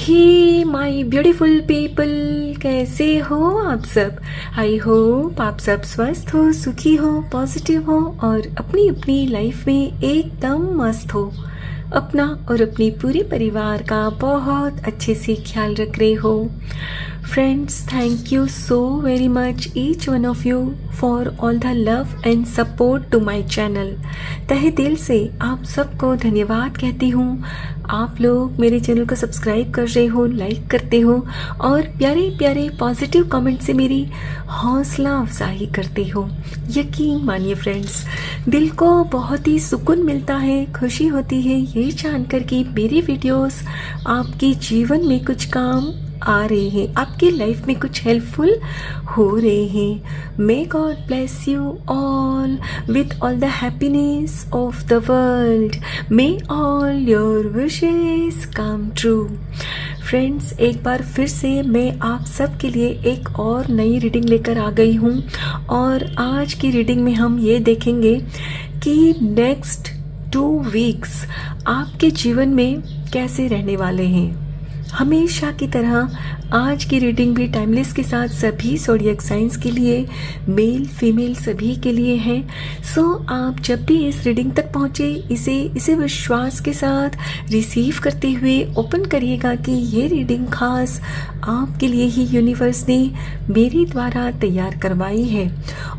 Hey my beautiful people, कैसे हो आप सब। आई होप आप सब स्वस्थ हो, सुखी हो, पॉजिटिव हो और अपनी अपनी लाइफ में एकदम मस्त हो। अपना और अपनी पूरी परिवार का बहुत अच्छे से ख्याल रख रहे हो। Friends, thank you so very much each one of you for all the love and support to my channel. तहे दिल से आप सबको धन्यवाद कहती हूँ। आप लोग मेरे चैनल को सब्सक्राइब कर रहे हो, लाइक करते हो और प्यारे प्यारे पॉजिटिव कमेंट से मेरी हौसला अफजाई करते हो। यकीन मानिए फ्रेंड्स, दिल को बहुत ही सुकून मिलता है, खुशी होती है ये जानकर कि मेरी वीडियोस आपके जीवन में कुछ काम आ रहे हैं, आपकी लाइफ में कुछ हेल्पफुल हो रहे हैं। May God bless you all with all the happiness of the world. May all your wishes come true. Friends, एक बार फिर से मैं आप सब के लिए एक और नई रीडिंग लेकर आ गई हूँ और आज की रीडिंग में हम ये देखेंगे कि नेक्स्ट 2 वीक्स आपके जीवन में कैसे रहने वाले हैं। हमेशा की तरह आज की रीडिंग भी टाइमलेस के साथ सभी ज़ोडिएक साइंस के लिए, मेल फीमेल सभी के लिए है। सो आप जब भी इस रीडिंग तक पहुँचे इसे विश्वास के साथ रिसीव करते हुए ओपन करिएगा कि ये रीडिंग खास आपके लिए ही यूनिवर्स ने मेरे द्वारा तैयार करवाई है।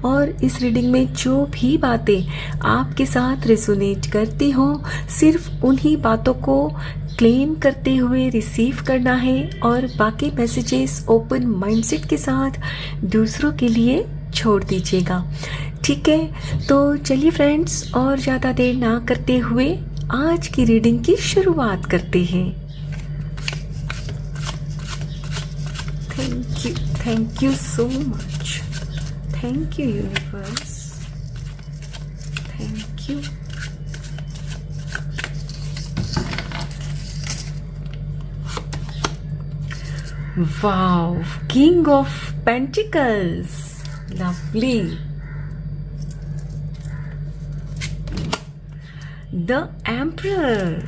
और इस रीडिंग में जो भी बातें आपके साथ रेजोनेट करती हो, सिर्फ उन्हीं बातों को क्लेम करते हुए रिसीव करना है और बाकी मैसेजेस ओपन माइंडसेट के साथ दूसरों के लिए छोड़ दीजिएगा। ठीक है, तो चलिए फ्रेंड्स, और ज़्यादा देर ना करते हुए आज की रीडिंग की शुरुआत करते हैं। Thank you so much. Thank you universe, thank you. Wow, King of Pentacles. Lovely. The Emperor.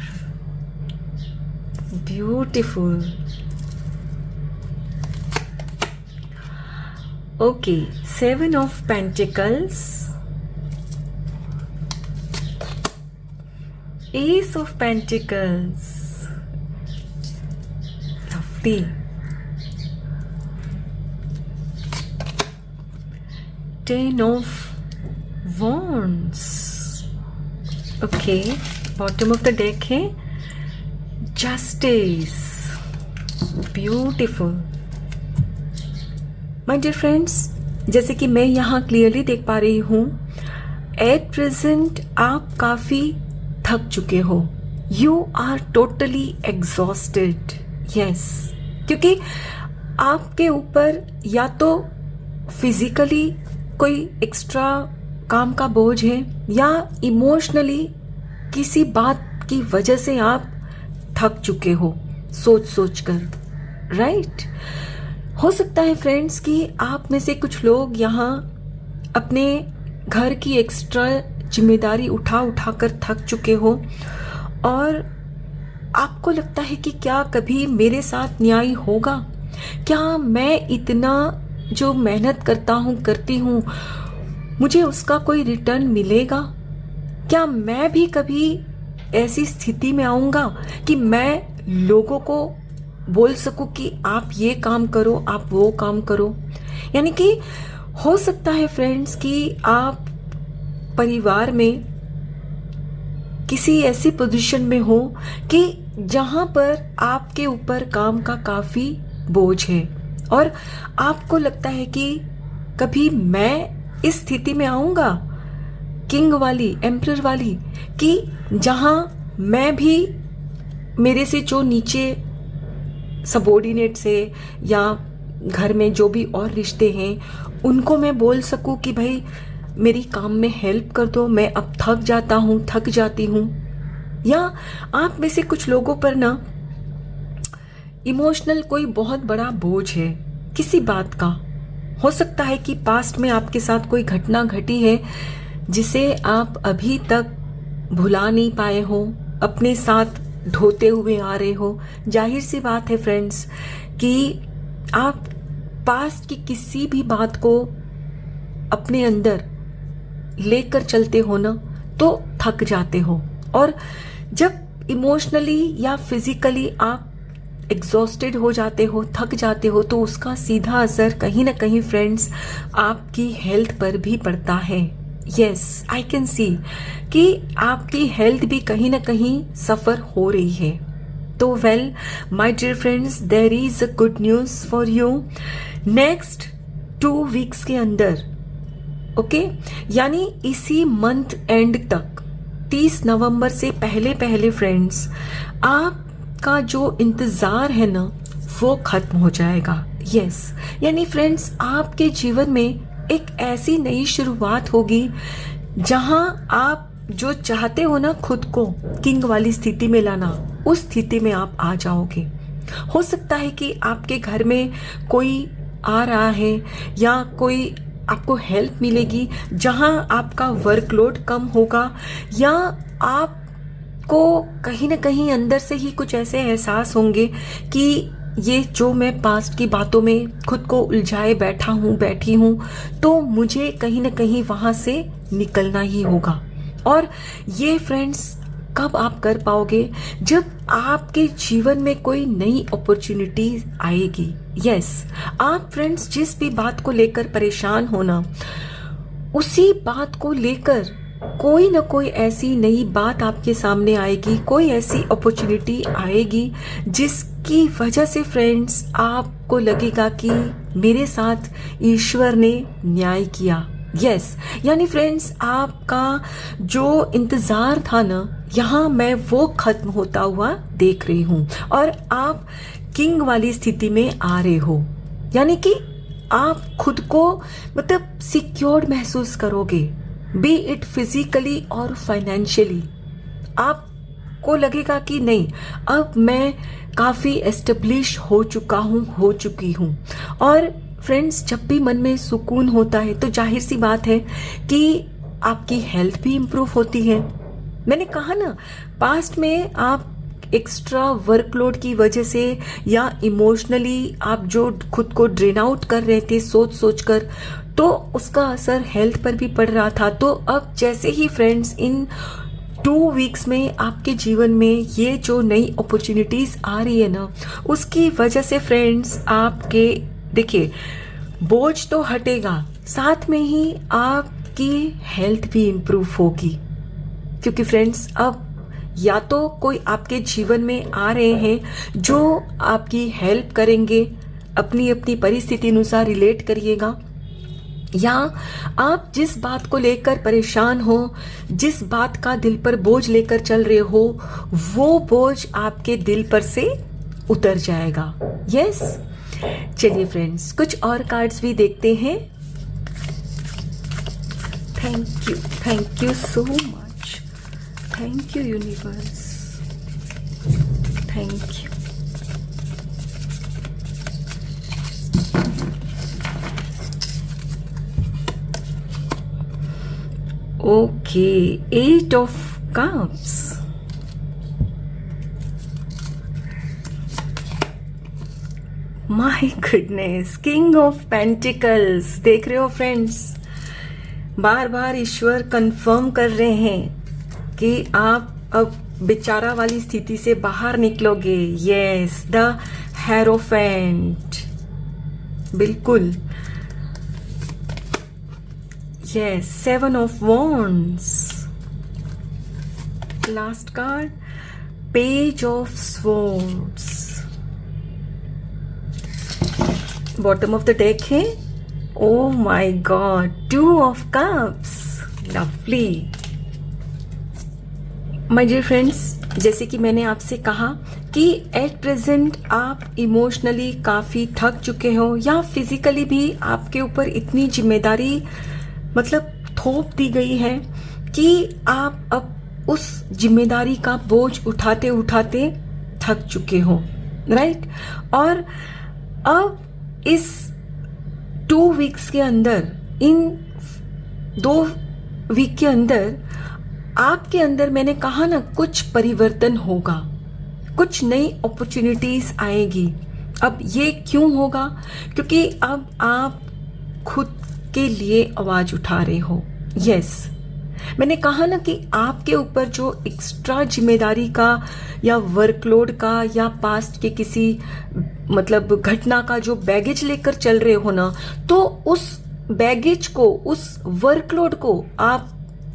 Beautiful. Okay, 7 of Pentacles. Ace of Pentacles. Lovely. Ten of Wands. Okay, bottom of the deck है Justice. Beautiful. My dear friends, जैसे कि मैं यहाँ clearly देख पा रही हूँ, at present आप काफी थक चुके हो। You are totally exhausted. Yes, क्योंकि आपके ऊपर या तो फिजिकली कोई एक्स्ट्रा काम का बोझ है या इमोशनली किसी बात की वजह से आप थक चुके हो सोच कर, राइट। हो सकता है फ्रेंड्स कि आप में से कुछ लोग यहाँ अपने घर की एक्स्ट्रा जिम्मेदारी उठा कर थक चुके हो और आपको लगता है कि क्या कभी मेरे साथ न्याय होगा, क्या मैं इतना जो मेहनत करती हूँ मुझे उसका कोई रिटर्न मिलेगा, क्या मैं भी कभी ऐसी स्थिति में आऊँगा कि मैं लोगों को बोल सकूं कि आप ये काम करो, आप वो काम करो। यानी कि हो सकता है फ्रेंड्स कि आप परिवार में किसी ऐसी पोजीशन में हो कि जहां पर आपके ऊपर काम का काफी बोझ है और आपको लगता है कि कभी मैं इस स्थिति में आऊंगा, किंग वाली, एम्परर वाली, कि जहां मैं भी मेरे से जो नीचे सबॉर्डिनेट से या घर में जो भी और रिश्ते हैं उनको मैं बोल सकूं कि भाई मेरी काम में हेल्प कर दो, मैं अब थक जाती हूँ। या आप में से कुछ लोगों पर ना इमोशनल कोई बहुत बड़ा बोझ है किसी बात का। हो सकता है कि पास्ट में आपके साथ कोई घटना घटी है जिसे आप अभी तक भुला नहीं पाए हो, अपने साथ ढोते हुए आ रहे हो। जाहिर सी बात है फ्रेंड्स कि आप पास्ट की किसी भी बात को अपने अंदर लेकर चलते हो ना तो थक जाते हो, और जब इमोशनली या फिजिकली आप एग्जॉस्टेड हो जाते हो, थक जाते हो, तो उसका सीधा असर कहीं ना कहीं फ्रेंड्स आपकी हेल्थ पर भी पड़ता है। यस, आई कैन सी कि आपकी हेल्थ भी कहीं ना कहीं सफर हो रही है। तो well my dear friends, there is a good news for you. Next 2 weeks के अंदर, ओके, यानी इसी मंथ एंड तक 30 नवंबर से पहले पहले फ्रेंड्स आपका जो इंतजार है ना वो खत्म हो जाएगा। यस, यानी फ्रेंड्स आपके जीवन में एक ऐसी नई शुरुआत होगी जहां आप जो चाहते हो ना खुद को किंग वाली स्थिति में लाना, उस स्थिति में आप आ जाओगे। हो सकता है कि आपके घर में कोई आ रहा है या कोई आपको हेल्प मिलेगी जहां आपका वर्कलोड कम होगा, या आपको कहीं ना कहीं अंदर से ही कुछ ऐसे एहसास होंगे कि ये जो मैं पास्ट की बातों में खुद को उलझाए बैठी हूँ, तो मुझे कहीं ना कहीं वहां से निकलना ही होगा। और ये फ्रेंड्स कब आप कर पाओगे? जब आपके जीवन में कोई नई अपॉर्चुनिटी आएगी। यस, आप फ्रेंड्स जिस भी बात को लेकर परेशान होना, उसी बात को लेकर कोई ना कोई ऐसी नई बात आपके सामने आएगी, कोई ऐसी अपॉर्चुनिटी आएगी जिसकी वजह से फ्रेंड्स आपको लगेगा कि मेरे साथ ईश्वर ने न्याय किया। यस, यानी फ्रेंड्स आपका जो इंतजार था ना, यहाँ मैं वो खत्म होता हुआ देख रही हूँ और आप किंग वाली स्थिति में आ रहे हो। यानी कि आप खुद को मतलब सिक्योर्ड महसूस करोगे, बी इट फिजिकली और फाइनेंशियली। आपको लगेगा कि नहीं, अब मैं काफी एस्टेब्लिश हो चुकी हूँ। और फ्रेंड्स जब भी मन में सुकून होता है तो जाहिर सी बात है कि आपकी हेल्थ भी इम्प्रूव होती है। मैंने कहा ना, पास्ट में आप एक्स्ट्रा वर्कलोड की वजह से या इमोशनली आप जो खुद को ड्रेन आउट कर रहे थे सोच कर, तो उसका असर हेल्थ पर भी पड़ रहा था। तो अब जैसे ही फ्रेंड्स इन 2 वीक्स में आपके जीवन में ये जो नई अपॉर्चुनिटीज आ रही है ना, उसकी वजह से फ्रेंड्स आपके देखिए बोझ तो हटेगा, साथ में ही आपकी हेल्थ भी इम्प्रूव होगी। क्योंकि फ्रेंड्स अब या तो कोई आपके जीवन में आ रहे हैं जो आपकी हेल्प करेंगे, अपनी अपनी परिस्थिति अनुसार रिलेट करिएगा, या आप जिस बात को लेकर परेशान हो, जिस बात का दिल पर बोझ लेकर चल रहे हो, वो बोझ आपके दिल पर से उतर जाएगा। यस, चलिए फ्रेंड्स कुछ और कार्ड्स भी देखते हैं। Thank you so much, thank you universe, thank you. Okay, 8 of Cups। My goodness, king of pentacles. देख रहे हो फ्रेंड्स, बार बार ईश्वर कंफर्म कर रहे हैं कि आप अब बेचारा वाली स्थिति से बाहर निकलोगे। यस, द हेरोफेंट, बिल्कुल। Yes, 7 of Wands. Last card, Page of Swords. Bottom of the deck है, oh my God, 2 of Cups. Lovely. My dear friends, जैसे कि मैंने आपसे कहा कि एट प्रेजेंट आप इमोशनली काफी थक चुके हो, या फिजिकली भी आपके ऊपर इतनी जिम्मेदारी मतलब थोप दी गई है कि आप अब उस जिम्मेदारी का बोझ उठाते उठाते थक चुके हो, राइट। और अब इस 2 वीक्स के अंदर, इन 2 वीक के अंदर आपके अंदर, मैंने कहा ना, कुछ परिवर्तन होगा। कुछ नई अपॉर्चुनिटीज आएगी। अब ये क्यों होगा? क्योंकि अब आप खुद के लिए आवाज उठा रहे हो। यस, मैंने कहा ना कि आपके ऊपर जो एक्स्ट्रा जिम्मेदारी का या वर्कलोड का या पास्ट के किसी मतलब घटना का जो बैगेज लेकर चल रहे हो ना, तो उस बैगेज को, उस वर्कलोड को आप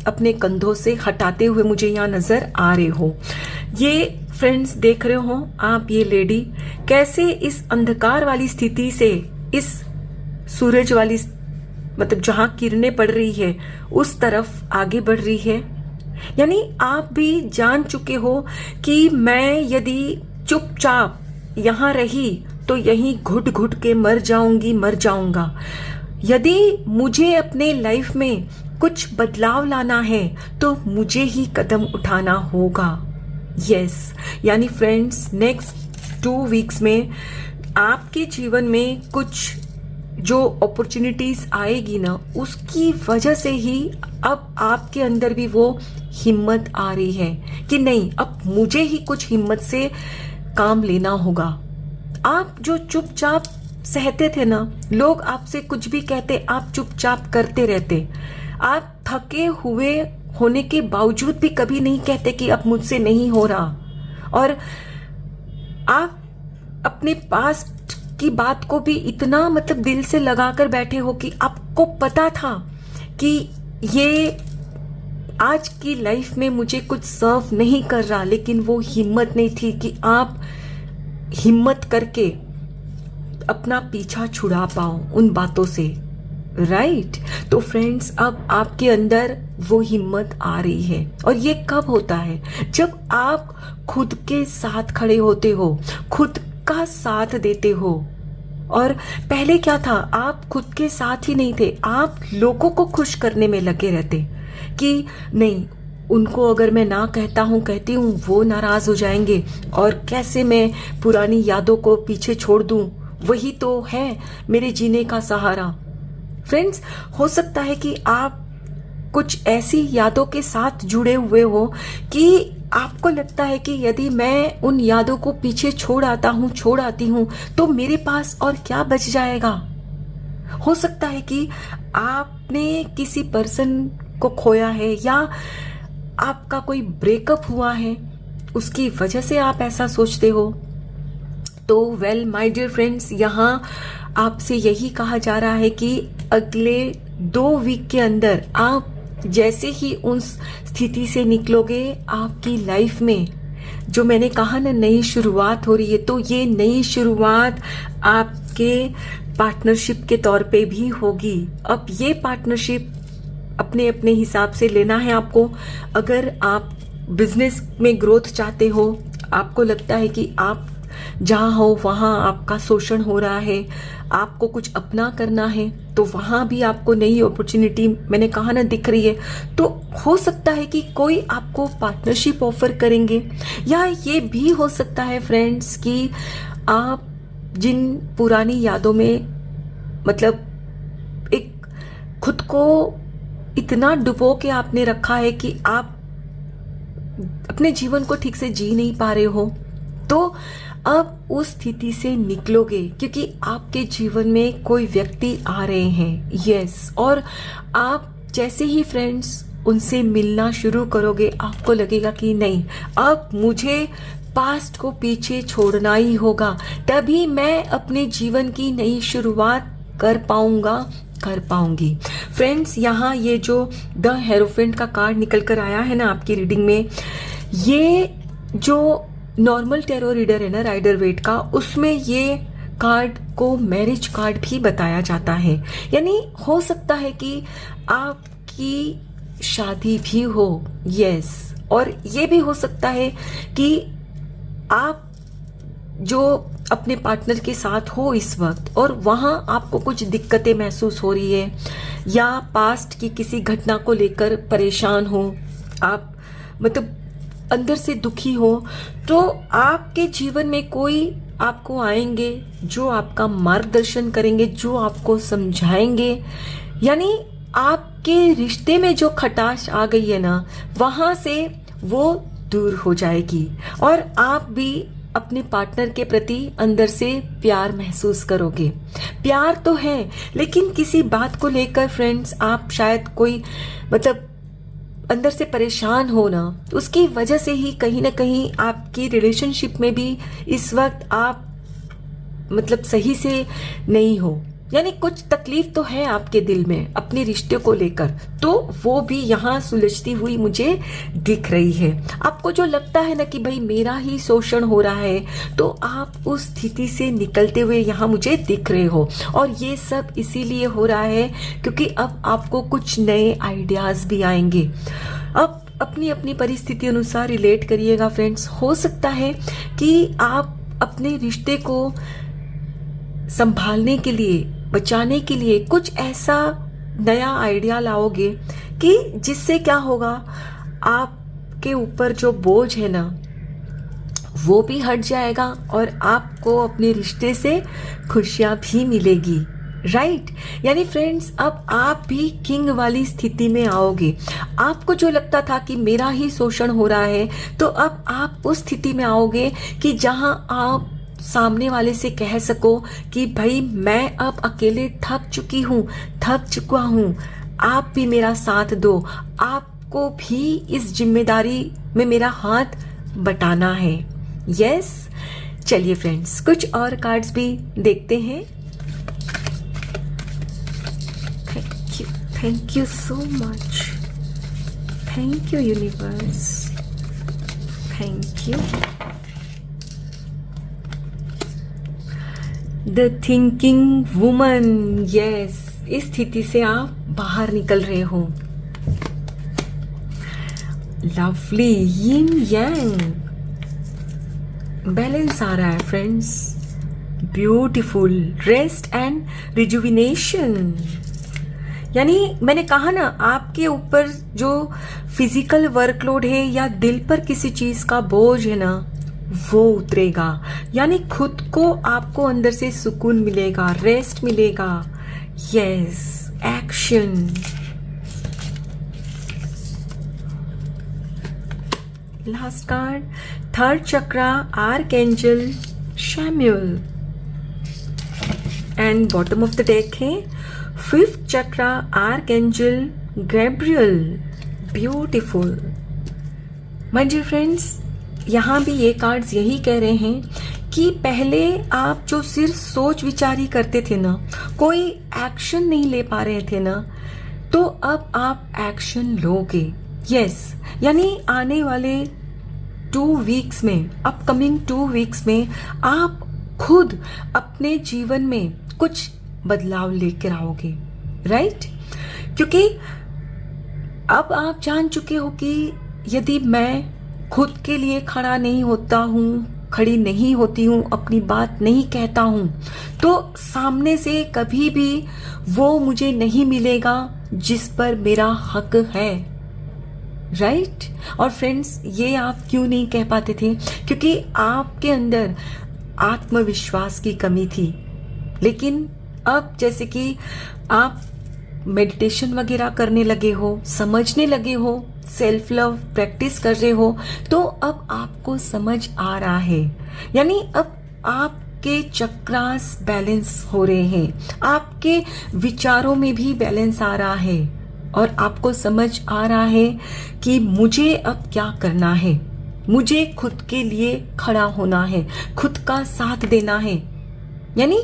अपने कंधों से हटाते हुए मुझे यहाँ नजर आ रहे हो। ये फ्रेंड्स देख रहे हो आप, ये लेडी कैसे इस अंधकार वाली स्थिति से इस सूरज वाली मतलब जहां किरणें पड़ रही है उस तरफ आगे बढ़ रही है। यानी आप भी जान चुके हो कि मैं यदि चुपचाप यहां रही तो यहीं घुट घुट के मर जाऊंगी, मर जाऊंगा। यदि मुझे अपने लाइफ में कुछ बदलाव लाना है तो मुझे ही कदम उठाना होगा। यस, यानी फ्रेंड्स नेक्स्ट 2 वीक्स में आपके जीवन में कुछ जो अपॉर्चुनिटीज आएगी ना, उसकी वजह से ही अब आपके अंदर भी वो हिम्मत आ रही है कि नहीं, अब मुझे ही कुछ हिम्मत से काम लेना होगा। आप जो चुपचाप सहते थे ना, लोग आपसे कुछ भी कहते, आप चुपचाप करते रहते। आप थके हुए होने के बावजूद भी कभी नहीं कहते कि अब मुझसे नहीं हो रहा। और आप अपने पास्ट की बात को भी इतना मतलब दिल से लगाकर बैठे हो कि आपको पता था कि ये आज की लाइफ में मुझे कुछ सर्व नहीं कर रहा, लेकिन वो हिम्मत नहीं थी कि आप हिम्मत करके अपना पीछा छुड़ा पाओ उन बातों से। राइट? तो फ्रेंड्स अब आपके अंदर वो हिम्मत आ रही है। और ये कब होता है? जब आप खुद के साथ खड़े होते हो, खुद का साथ देते हो। और पहले क्या था, आप खुद के साथ ही नहीं थे, आप लोगों को खुश करने में लगे रहते कि नहीं, उनको अगर मैं ना कहती हूँ वो नाराज हो जाएंगे, और कैसे मैं पुरानी यादों को पीछे छोड़ दूं, वही तो है मेरे जीने का सहारा। फ्रेंड्स, हो सकता है कि आप कुछ ऐसी यादों के साथ जुड़े हुए हो कि आपको लगता है कि यदि मैं उन यादों को पीछे छोड़ आती हूँ तो मेरे पास और क्या बच जाएगा। हो सकता है कि आपने किसी पर्सन को खोया है या आपका कोई ब्रेकअप हुआ है, उसकी वजह से आप ऐसा सोचते हो। तो वेल माय डियर फ्रेंड्स, यहाँ आपसे यही कहा जा रहा है कि अगले 2 वीक के अंदर आप जैसे ही उन स्थिति से निकलोगे, आपकी लाइफ में जो मैंने कहा ना, नई शुरुआत हो रही है। तो ये नई शुरुआत आपके पार्टनरशिप के तौर पे भी होगी। अब ये पार्टनरशिप अपने अपने हिसाब से लेना है आपको। अगर आप बिजनेस में ग्रोथ चाहते हो, आपको लगता है कि आप जहाँ हो वहाँ आपका शोषण हो रहा है, आपको कुछ अपना करना है, तो वहाँ भी आपको नई अपॉर्चुनिटी मैंने कहा ना दिख रही है। तो हो सकता है कि कोई आपको पार्टनरशिप ऑफर करेंगे, या ये भी हो सकता है फ्रेंड्स कि आप जिन पुरानी यादों में मतलब एक खुद को इतना डुबो के आपने रखा है कि आप अपने जीवन को ठीक से जी नहीं पा रहे हो, तो अब उस स्थिति से निकलोगे, क्योंकि आपके जीवन में कोई व्यक्ति आ रहे हैं। यस, और आप जैसे ही फ्रेंड्स उनसे मिलना शुरू करोगे, आपको लगेगा कि नहीं, अब मुझे पास्ट को पीछे छोड़ना ही होगा, तभी मैं अपने जीवन की नई शुरुआत कर पाऊंगी। फ्रेंड्स, यहाँ ये जो द हेरोफेंट का कार्ड निकल कर आया है ना आपकी रीडिंग में, ये जो नॉर्मल टैरो रीडर है ना राइडर वेट का, उसमें ये कार्ड को मैरिज कार्ड भी बताया जाता है। यानी हो सकता है कि आपकी शादी भी हो। यस, और ये भी हो सकता है कि आप जो अपने पार्टनर के साथ हो इस वक्त और वहां आपको कुछ दिक्कतें महसूस हो रही है, या पास्ट की किसी घटना को लेकर परेशान हो, आप मतलब अंदर से दुखी हो, तो आपके जीवन में कोई आपको आएंगे जो आपका मार्गदर्शन करेंगे, जो आपको समझाएंगे। यानी आपके रिश्ते में जो खटास आ गई है ना, वहां से वो दूर हो जाएगी और आप भी अपने पार्टनर के प्रति अंदर से प्यार महसूस करोगे। प्यार तो है, लेकिन किसी बात को लेकर फ्रेंड्स आप शायद कोई अंदर से परेशान हो ना, उसकी वजह से ही कहीं ना कहीं आपकी रिलेशनशिप में भी इस वक्त आप सही से नहीं हो, यानी कुछ तकलीफ तो है आपके दिल में अपने रिश्ते को लेकर, तो वो भी यहाँ सुलझती हुई मुझे दिख रही है। आपको जो लगता है ना कि भाई मेरा ही शोषण हो रहा है, तो आप उस स्थिति से निकलते हुए यहाँ मुझे दिख रहे हो। और ये सब इसीलिए हो रहा है क्योंकि अब आपको कुछ नए आइडियाज भी आएंगे। अब अपनी अपनी परिस्थिति अनुसार रिलेट करिएगा फ्रेंड्स। हो सकता है कि आप अपने रिश्ते को संभालने के लिए, बचाने के लिए कुछ ऐसा नया आइडिया लाओगे कि जिससे क्या होगा, आपके ऊपर जो बोझ है ना वो भी हट जाएगा और आपको अपने रिश्ते से खुशियां भी मिलेगी। राइट, यानी फ्रेंड्स अब आप भी किंग वाली स्थिति में आओगे। आपको जो लगता था कि मेरा ही शोषण हो रहा है, तो अब आप उस स्थिति में आओगे कि जहां आप सामने वाले से कह सको कि भाई मैं अब अकेले थक चुका हूँ, आप भी मेरा साथ दो, आपको भी इस जिम्मेदारी में मेरा हाथ बटाना है। यस, चलिए फ्रेंड्स कुछ और कार्ड्स भी देखते हैं। Thank you so much, thank you universe, thank you. The thinking woman, yes, इस स्थिति से आप बाहर निकल रहे हो। लवली यिन यांग, बैलेंस आ रहा है friends. Beautiful, rest and rejuvenation, यानी मैंने कहा ना आपके ऊपर जो फिजिकल वर्कलोड है या दिल पर किसी चीज का बोझ है ना वो उतरेगा, यानी खुद को आपको अंदर से सुकून मिलेगा, रेस्ट मिलेगा। Yes, action. Last card, third chakra, archangel Chamuel, and bottom of the deck है fifth chakra, archangel Gabriel. Beautiful my dear friends, यहाँ भी ये कार्ड्स यही कह रहे हैं कि पहले आप जो सिर्फ सोच विचार ही करते थे ना, कोई एक्शन नहीं ले पा रहे थे ना, तो अब आप एक्शन लोगे। यस, यानी आने वाले 2 वीक्स में, अपकमिंग 2 वीक्स में आप खुद अपने जीवन में कुछ बदलाव लेकर आओगे। राइट, क्योंकि अब आप जान चुके हो कि यदि मैं खुद के लिए खड़ी नहीं होती हूँ, अपनी बात नहीं कहता हूँ, तो सामने से कभी भी वो मुझे नहीं मिलेगा जिस पर मेरा हक है। राइट, और फ्रेंड्स ये आप क्यों नहीं कह पाते थे? क्योंकि आपके अंदर आत्मविश्वास की कमी थी। लेकिन अब जैसे कि आप मेडिटेशन वगैरह करने लगे हो, समझने लगे हो, सेल्फ लव प्रैक्टिस कर रहे हो, तो अब आपको समझ आ रहा है, यानी अब आपके चक्रास बैलेंस हो रहे हैं, आपके विचारों में भी बैलेंस आ रहा है और आपको समझ आ रहा है कि मुझे अब क्या करना है। मुझे खुद के लिए खड़ा होना है, खुद का साथ देना है। यानी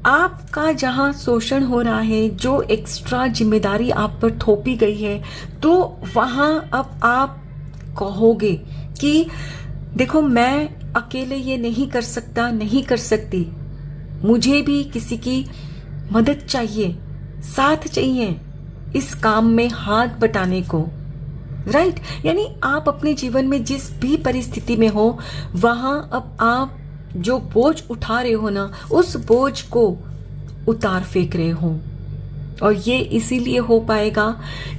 आपका जहां शोषण हो रहा है, जो एक्स्ट्रा जिम्मेदारी आप पर थोपी गई है, तो वहां अब आप कहोगे कि देखो मैं अकेले ये नहीं कर सकता, नहीं कर सकती, मुझे भी किसी की मदद चाहिए, साथ चाहिए इस काम में हाथ बटाने को। राइट, यानी आप अपने जीवन में जिस भी परिस्थिति में हो, वहां अब आप जो बोझ उठा रहे हो ना, उस बोझ को उतार फेंक रहे हो। और ये इसीलिए हो पाएगा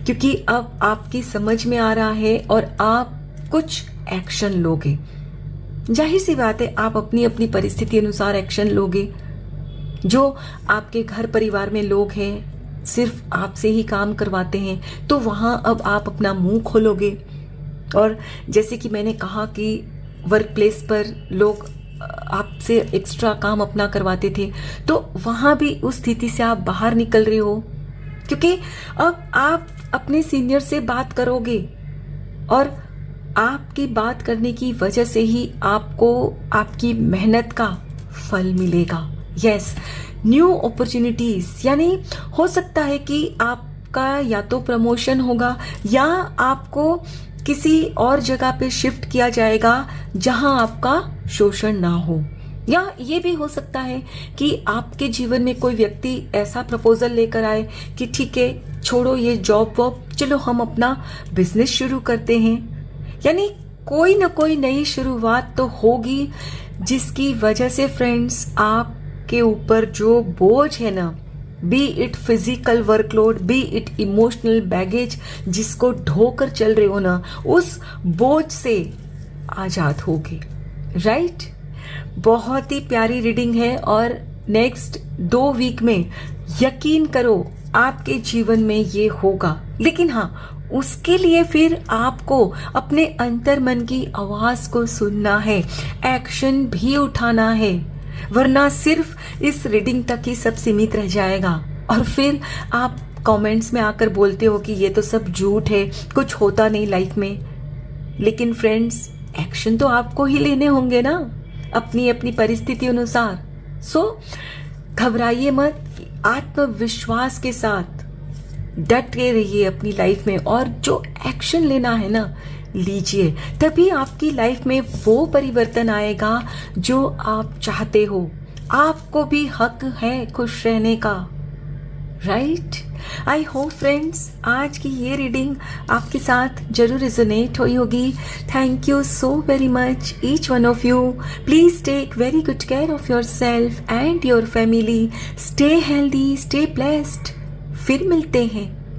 क्योंकि अब आपकी समझ में आ रहा है और आप कुछ एक्शन लोगे। जाहिर सी बात है, आप अपनी अपनी परिस्थिति अनुसार एक्शन लोगे। जो आपके घर परिवार में लोग हैं, सिर्फ आपसे ही काम करवाते हैं, तो वहां अब आप अपना मुंह खोलोगे। और जैसे कि मैंने कहा कि वर्क प्लेस पर लोग आपसे एक्स्ट्रा काम अपना करवाते थे, तो वहाँ भी उस स्थिति से आप बाहर निकल रहे हो, क्योंकि अब आप अपने सीनियर से बात करोगे और आपकी बात करने की वजह से ही आपको आपकी मेहनत का फल मिलेगा। यस, न्यू अपॉर्चुनिटीज, यानी हो सकता है कि आपका या तो प्रमोशन होगा या आपको किसी और जगह पे शिफ्ट किया जाएगा जहां आपका शोषण ना हो, या ये भी हो सकता है कि आपके जीवन में कोई व्यक्ति ऐसा प्रपोजल लेकर आए कि ठीक है, छोड़ो ये जॉब वॉब, चलो हम अपना बिजनेस शुरू करते हैं। यानी कोई ना कोई नई शुरुआत तो होगी, जिसकी वजह से फ्रेंड्स आपके ऊपर जो बोझ है ना, B it physical workload, B it emotional baggage, जिसको ढोकर चल रहे हो ना, उस बोझ से आजाद होगे। राइट? बहुत ही प्यारी रीडिंग है और नेक्स्ट 2 वीक में यकीन करो आपके जीवन में ये होगा। लेकिन हाँ, उसके लिए फिर आपको अपने अंतर मन की आवाज को सुनना है, एक्शन भी उठाना है, वरना सिर्फ इस रीडिंग तक ही सब सीमित रह जाएगा और फिर आप कमेंट्स में आकर बोलते हो कि ये तो सब झूठ है, कुछ होता नहीं लाइफ में। लेकिन फ्रेंड्स, एक्शन तो आपको ही लेने होंगे ना, अपनी अपनी परिस्थिति अनुसार। सो घबराइए मत, आत्मविश्वास के साथ डट के रहिए अपनी लाइफ में और जो एक्शन लेना है ना, लीजिए। तभी आपकी लाइफ में वो परिवर्तन आएगा जो आप चाहते हो। आपको भी हक है खुश रहने का। राइट? आई होप फ्रेंड्स आज की ये रीडिंग आपके साथ जरूर रिजोनेट हुई होगी। Thank you so very much each one of you. Please take very good care of yourself and your family. Stay healthy, stay blessed. फिर मिलते हैं।